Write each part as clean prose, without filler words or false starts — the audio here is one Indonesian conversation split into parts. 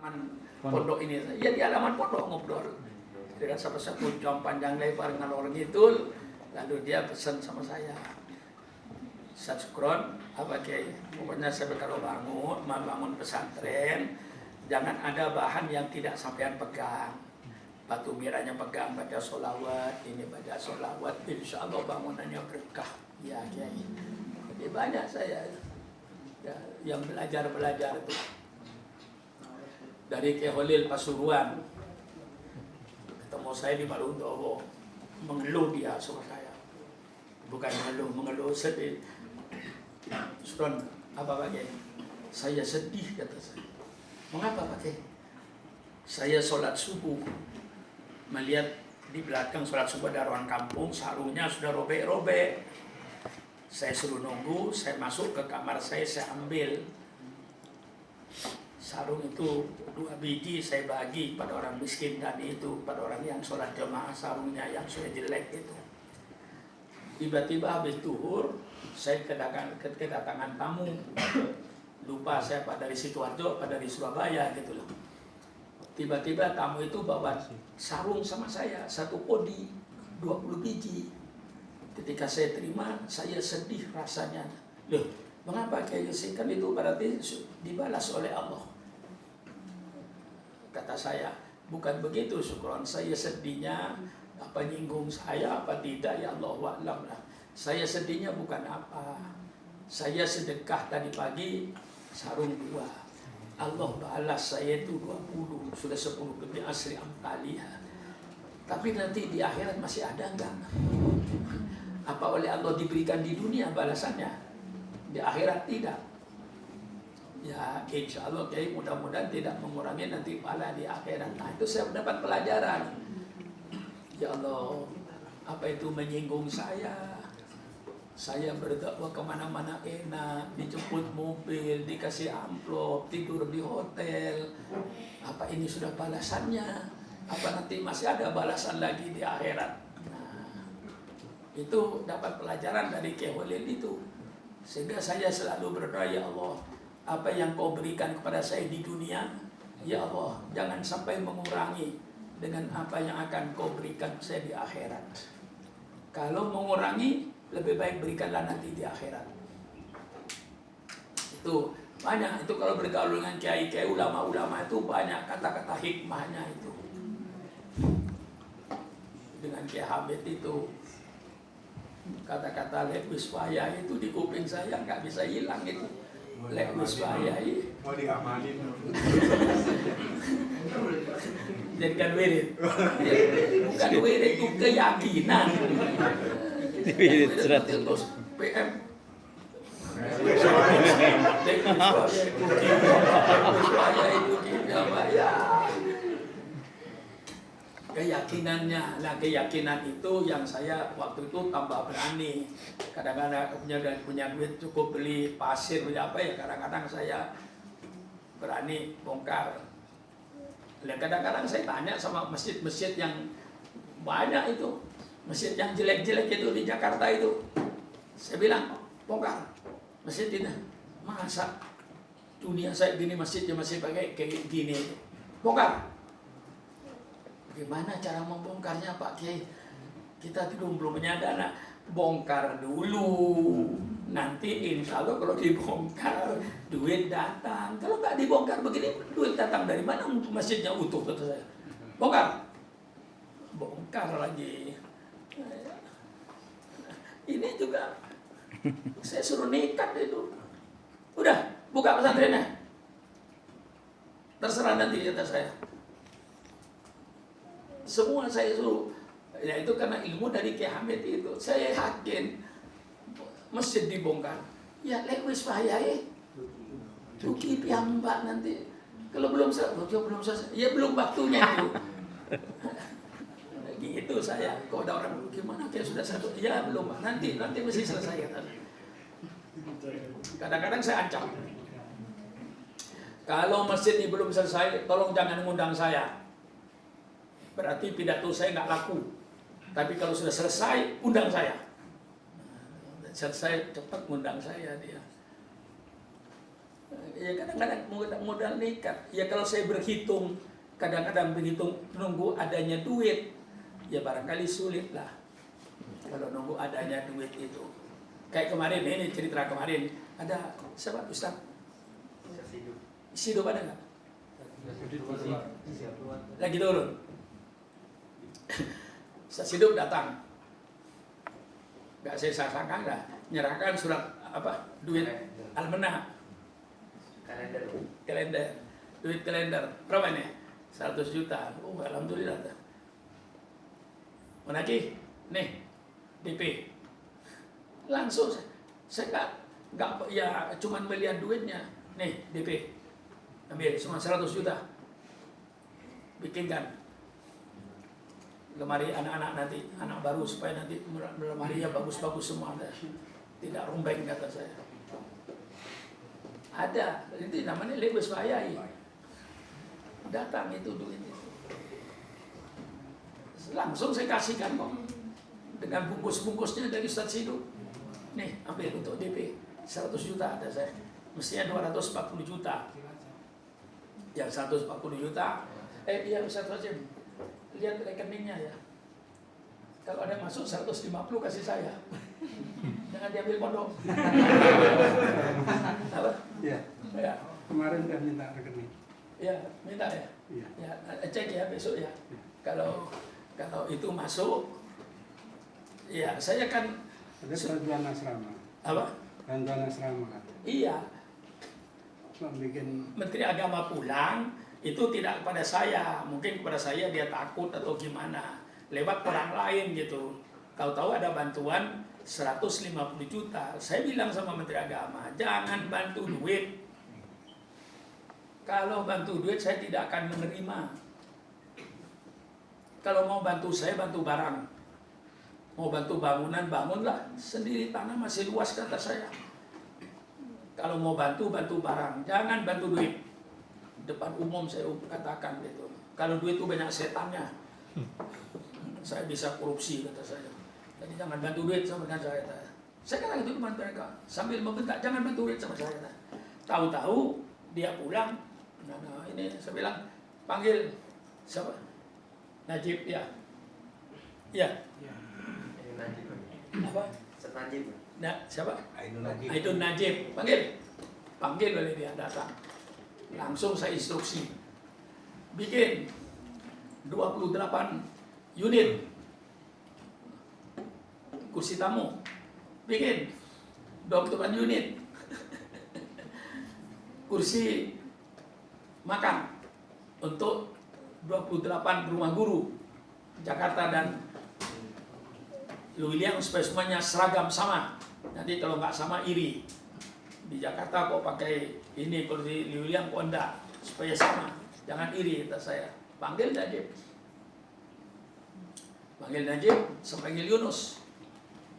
halaman pondok ini. Ya di halaman pondok ngobrol. Dengan sama satu jam panjang lebar ngalor ngidul. Lalu dia pesan sama saya. Syukron, apa Kiai? Pokoknya saya kalau membangun pesantren, jangan ada bahan yang tidak sampean pegang. Batu miranya pegang, baca sholawat, ini baca sholawat, insya Allah bangunannya berkah. Ya Kiai. Jadi banyak saya ya, yang belajar itu. Dari Kiai Holil Pasuruan, ketemu saya di Marundowo, mengeluh dia sama saya. Bukan mengeluh sedih. Suron, apa Pak Kiai? Saya sedih, kata saya. Mengapa Pak Kiai? Saya sholat subuh, melihat di belakang sholat subuh ada ruang kampung, sarungnya sudah robek-robek. Saya suruh nunggu, saya masuk ke kamar saya ambil. Sarung itu 2 biji saya bagi pada orang miskin dan itu pada orang yang sholat jemaah sarungnya yang sudah jelek itu. Tiba-tiba habis zuhur, saya kedatangan tamu. Lupa saya Pak dari Sidoarjo, Pak dari Surabaya gitu loh. Tiba-tiba tamu itu bawa sarung sama saya, 1 kodi, 20 biji. Ketika saya terima, saya sedih rasanya. Loh, mengapa Kiai Yusri? Kan itu berarti dibalas oleh Allah. Kata saya, bukan begitu Syukron. Saya sedihnya, apa nyinggung saya, apa tidak, ya Allah wa'lam lah. Saya sedihnya bukan apa. Saya sedekah tadi pagi, sarung 2. Allah balas saya itu 20, sudah 10 lebih asri amtaliha. Tapi nanti di akhirat masih ada enggak? Apa oleh Allah diberikan di dunia balasannya? Di akhirat tidak. Ya insya Allah Kiai mudah-mudahan tidak mengurangi nanti pahala di akhirat. Nah itu saya mendapat pelajaran. Ya Allah, apa itu menyinggung saya? Saya berdakwah kemana-mana enak, dijemput mobil, dikasih amplop, tidur di hotel. Apa ini sudah balasannya? Apa nanti masih ada balasan lagi di akhirat? Nah, itu dapat pelajaran dari Kiai Holil itu. Sehingga saya selalu berdoa, ya Allah, apa yang kau berikan kepada saya di dunia, ya Allah, jangan sampai mengurangi dengan apa yang akan kau berikan saya di akhirat. Kalau mengurangi, lebih baik berikanlah nanti di akhirat. Itu banyak, itu kalau bergaul dengan kiai-kiai, ulama-ulama itu banyak kata-kata hikmahnya itu. Dengan Kiai Hamid itu, kata-kata lebis waya itu di kuping saya nggak bisa hilang itu. Lebis waya itu. Mau diamalin. Jadikan wirid. Bukan wirid, itu keyakinan. Wirid serat. Terus PM. Keyakinannya, nah keyakinan itu yang saya waktu itu tambah berani. Kadang-kadang punya duit cukup beli pasir, beli apa ya, kadang-kadang saya berani bongkar. Dan kadang-kadang saya tanya sama masjid-masjid yang banyak itu, masjid yang jelek-jelek itu di Jakarta itu, saya bilang bongkar masjid ini. Masa dunia saya gini masjidnya masih pakai kayak gini, bongkar. Gimana cara membongkarnya Pak Kiai? Kita belum punya dana. Bongkar dulu. Nanti insya Allah kalau dibongkar duit datang. Kalau nggak dibongkar begini duit datang dari mana? Masjidnya utuh kata saya. Bongkar. Bongkar lagi. Ini juga saya suruh nekat itu. Udah buka pesantrennya. Terserah nanti kata saya. Semua saya suruh, ya itu karena ilmu dari Kiai Hamid itu. Saya yakin masjid dibongkar. Ya lewis bahaya Tuki piyambak nanti. Kalau belum selesai, ya belum waktunya itu. Gitu saya. Kalau ada orang gimana kayak sudah satu, ya belum. Nanti mesti selesai kata. Kadang-kadang saya ancam. Kalau masjid ini belum selesai, tolong jangan ngundang saya. Berarti pidato saya nggak laku. Tapi kalau sudah selesai, undang saya. Selesai cepat undang saya dia. Ya kadang-kadang modal nekat. Ya kalau saya berhitung, kadang-kadang berhitung nunggu adanya duit, ya barangkali sulit lah. Kalau nunggu adanya duit itu. Kayak kemarin, ini cerita kemarin, ada siapa Ustaz? Sido pada nggak? Lagi turun. Ustaz Sido datang. Nggak saya sangka lah, nyerahkan surat apa? Duit almenah. Kalender. Duit kalender. Berapa ini? 100 juta. Oh, alhamdulillah. Menagih, nih DP. Langsung saya nggak ya cuman melihat duitnya. Nih DP. Ambil cuma 100 juta. Bikinkan lemari anak-anak nanti, anak baru supaya nanti lemarinya bagus-bagus semua. Tidak rombeng kata saya. Ada, itu namanya lebes bayai. Datang itu duit itu. Langsung saya kasihkan kok. Dengan bungkus-bungkusnya dari Ustaz Sido. Nih, ambil untuk DP. 100 juta ada saya. Mestinya 240 juta. Yang 140 juta. Iya Ustaz Wajib. Lihat rekeningnya ya. Kalau ada masuk 150 kasih saya. Jangan diambil pondok. Apa? Ya. Ya. Kemarin udah minta rekening. Ya, minta ya. Iya. Ya, cek ya besok ya. Kalau itu masuk, ya saya kan. Ada bantuan asrama. Apa? Bantuan asrama kan. Iya. Bikin Menteri Agama pulang itu tidak kepada saya, mungkin kepada saya dia takut atau gimana, lewat orang lain gitu. Tahu-tahu ada bantuan 150 juta. Saya bilang sama Menteri Agama, jangan bantu duit. Kalau bantu duit saya tidak akan menerima. Kalau mau bantu saya, bantu barang. Mau bantu bangunan, bangunlah sendiri, tanah masih luas kata saya. Kalau mau bantu, bantu barang. Jangan bantu duit. Depan umum saya katakan gitu. Kalau duit itu banyak setannya. Saya bisa korupsi kata saya. Jadi jangan bantu duit sama dengan saya. Saya kata itu teman mereka. Sambil membentak, jangan bantu duit sama saya. Tahu-tahu dia pulang. Nah, ini saya bilang, panggil siapa? Najib, ya. Ya. Apa? Najib. Nah, siapa? Aidun Najib. Panggil oleh dia datang. Langsung saya instruksi. Bikin 28 unit kursi tamu. Bikin 28 unit kursi makan untuk 28 rumah guru Jakarta dan Luwiliang supaya semuanya seragam sama. Nanti kalau nggak sama iri. Di Jakarta kok pakai ini, kalau di Luwiliang kok enggak. Supaya sama. Jangan iri kata saya. Panggil Najib. Panggil Yunus.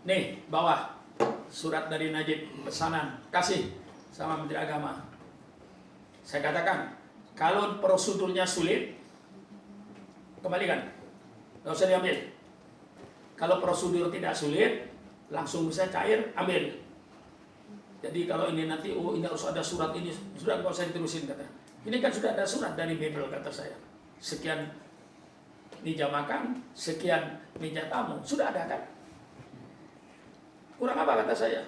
Nih, bawah surat dari Najib, pesanan. Kasih sama Menteri Agama. Saya katakan, kalau prosedurnya sulit, kembalikan. Nggak usah diambil. Kalau prosedur tidak sulit, langsung bisa cair, ambil. Jadi kalau ini nanti, ini harus ada surat ini, sudah nggak usah diterusin kata. Ini kan sudah ada surat dari Bible kata saya. Sekian meja makan, sekian meja tamu, sudah ada kan? Kurang apa kata saya?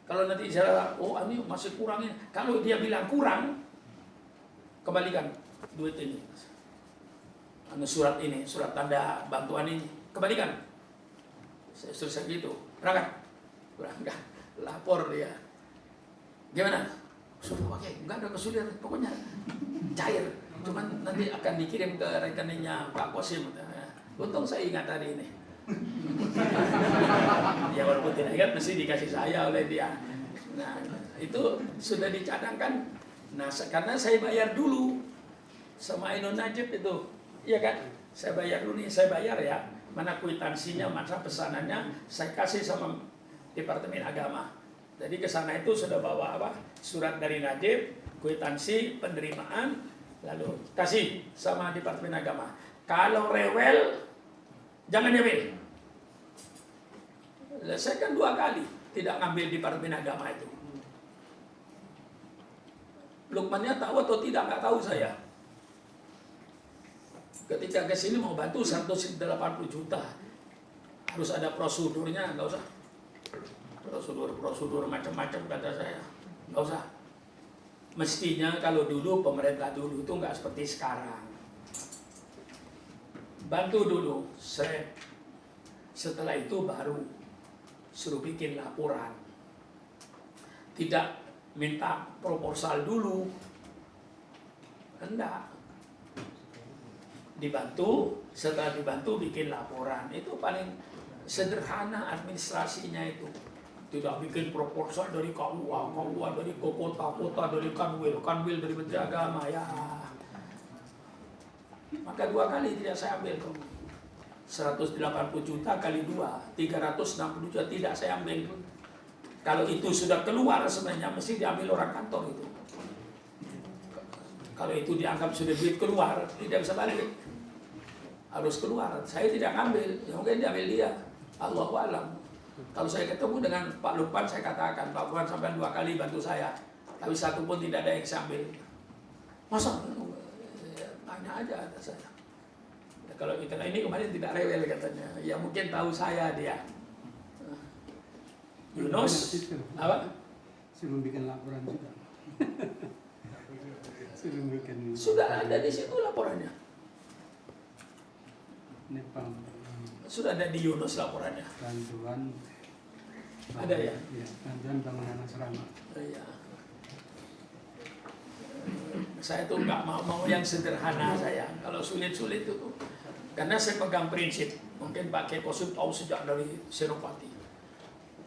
Kalau nanti saya, ini masih kurangnya. Kalau dia bilang kurang, kembalikan duit ini. Surat ini, surat tanda bantuan ini, kembalikan. Saya selesai gitu, berangkat, lapor dia. Gimana? Sudah pakai, nggak ada kesulitan, pokoknya cair. Cuman nanti akan dikirim ke rekeningnya Pak Kosim. Untung saya ingat tadi ini. Ya walaupun tidak ingat, mesti dikasih saya oleh dia. Nah, itu sudah dicadangkan. Nah, karena saya bayar dulu sama Ainun Najib itu, iya kan? Saya bayar dulu nih, saya bayar ya. Mana kwitansinya, mana pesanannya, saya kasih sama Departemen Agama. Jadi ke sana itu sudah bawa apa? Surat dari Najib, kwitansi, penerimaan, lalu kasih sama Departemen Agama. Kalau rewel, jangan diambil. Saya kan 2 kali tidak ngambil Departemen Agama itu. Lukmannya tahu atau tidak, nggak tahu saya. Ketika ke sini mau bantu 180 juta, harus ada prosedurnya, nggak usah. Prosedur macam-macam kata saya, nggak usah. Mestinya kalau dulu pemerintah dulu itu nggak seperti sekarang. Bantu dulu, setelah itu baru suruh bikin laporan. Tidak minta proposal dulu, enggak. Dibantu, setelah dibantu bikin laporan. Itu paling sederhana administrasinya itu. Tidak bikin proposal dari KUA dari kota, dari Kanwil dari Menteri Agama, ya. Maka 2 kali tidak saya ambil. 180 juta kali 2, 360 juta tidak saya ambil. Kalau itu sudah keluar sebenarnya mesti diambil orang kantor itu. Kalau itu dianggap sudah duit keluar, tidak bisa balik. Harus keluar. Saya tidak ambil, ya mungkin diambil dia. Allahu a'lam. Kalau saya ketemu dengan Pak Lukman, saya katakan, Pak Lukman sampai 2 kali bantu saya, tapi satu pun tidak ada yang saya ambil. Masa? Tanya aja kata saya. Ya, kalau kita ini kemarin tidak rewel katanya, ya mungkin tahu saya dia. Yunus, apa? Suruh bikin laporan juga. Suruh bikin. Sudah ada di situ laporannya. Nepal. Sudah ada di Yunus laporannya. Bantuan. Ada ya? Iya, bantuan bangunan asrama. Iya. Saya tuh nggak mau yang sederhana saya. Kalau sulit-sulit itu, karena saya pegang prinsip. Mungkin Pak Kiai Kosim tahu sejak dari Senopati.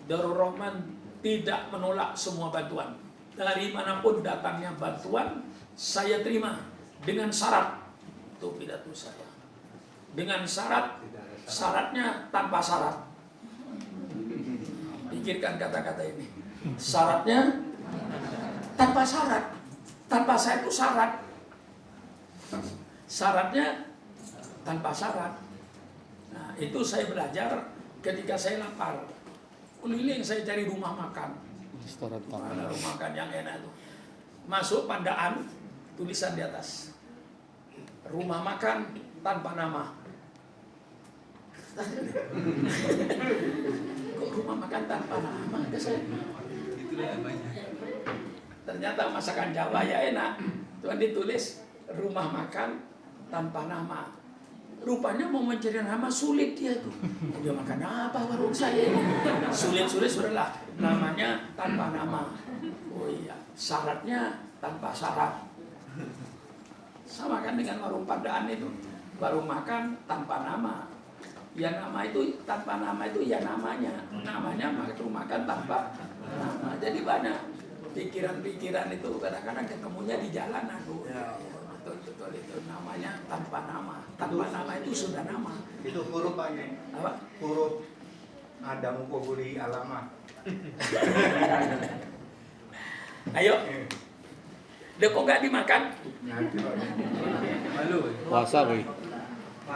Darul Rahman tidak menolak semua bantuan. Dari manapun datangnya bantuan, saya terima dengan syarat. Itu pidato saya. Dengan syarat, syaratnya tanpa syarat. Pikirkan kata-kata ini. Syaratnya tanpa syarat. Tanpa saya itu syarat. Syaratnya tanpa syarat. Nah, itu saya belajar ketika saya lapar. Keliling saya cari rumah makan. Mana rumah makan yang enak itu. Masuk Pandaan, tulisan di atas. Rumah makan tanpa nama. Kok rumah makan tanpa nama? Itulah namanya. Ternyata masakan Jawa ya enak. Tuhan ditulis rumah makan tanpa nama. Rupanya mau mencari nama sulit dia tuh. Dia makan apa warung saya ini? Sulit-sulit sudahlah. Namanya tanpa nama. Oh iya, syaratnya tanpa syarat. Sama kan dengan warung Pandaan itu. Warung makan tanpa nama. Ya nama itu tanpa nama itu ya namanya. Namanya makan tanpa nama. Jadi banyak pikiran-pikiran itu kadang-kadang ketemunya di jalanan tuh. Ya, betul itu namanya tanpa nama. Tanpa nama itu sudah nama. Itu huruf aja. Apa? Huruf ada mukobuli alamat. Ayo. Dek kok nggak dimakan? Nanti Pak. Puasa, boy.